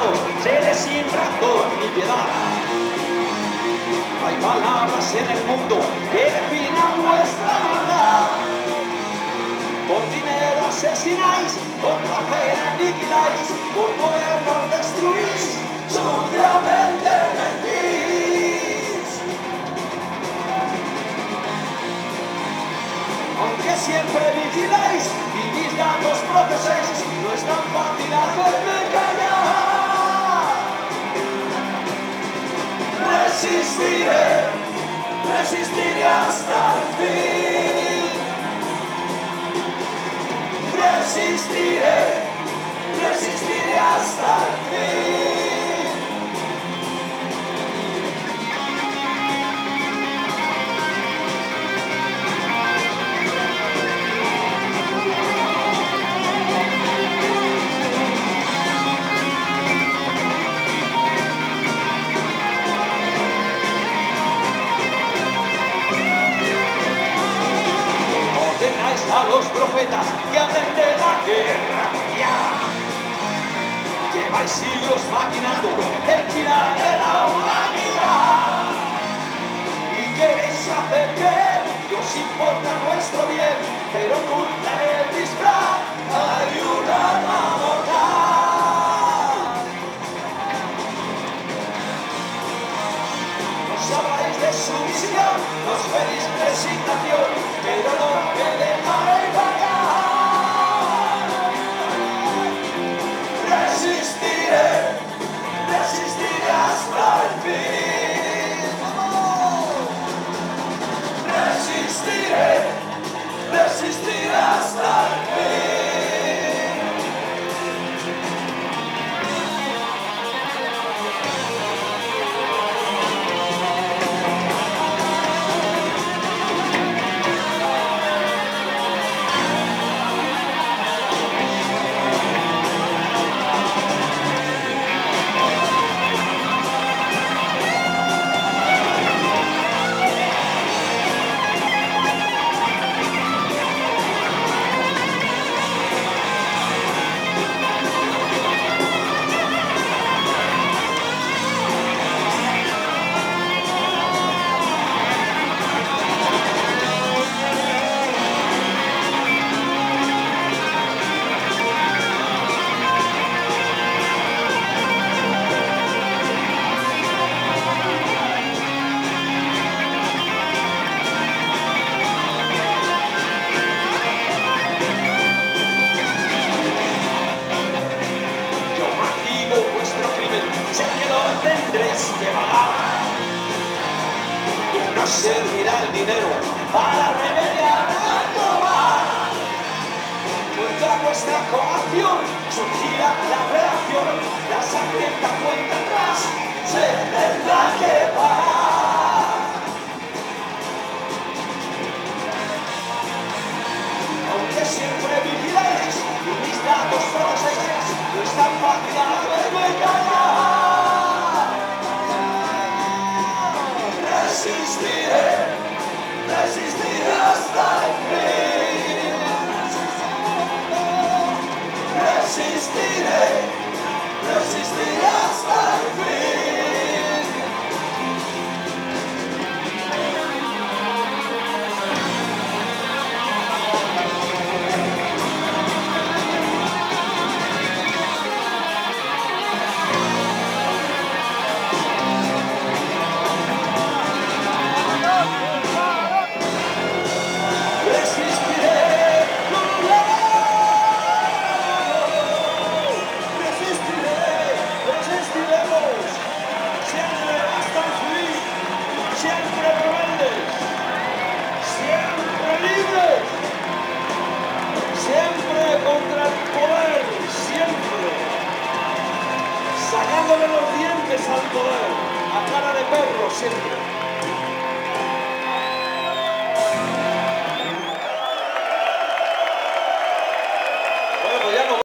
pecados se les siembra con piedad. Hay palabras en el mundo que definan vuestra maldad. Con dinero asesináis, con la fe aniquiláis, con pueblo destruís, suciamente mentís. Aunque siempre vigiláis, vivís datos proceséis, no es tan fácil hacerme callar. Resistiré, resistiré hasta el fin. Resistiré, resistiré hasta el fin. Ordenáis a los profetas que hablen de la guerra mundial. Lleváis siglos maquinando el final de la humanidad. Y queréis hacer creer que os importa nuestro bien, pero oculta el disfraz hay un arma mortal. Nos habláis de sumisión, nos pedís resignación, pero no que dejaréis pagar. Resistiré, resistiré hasta el fin. Resistiré, resistiré hasta el fin. No servirá el dinero para remediar el tomar. Contra vuestra coacción surgirá la reacción, la sangrienta cuenta atrás se tendrá que parar. Aunque siempre vigiláis y mis datos proceséis, no es tan fácil hacerme callar. Resistiré, resistiré hasta el fin. Resistiré, resistiré hasta el fin. Contra el poder, siempre sacándole los dientes al poder, a cara de perro siempre.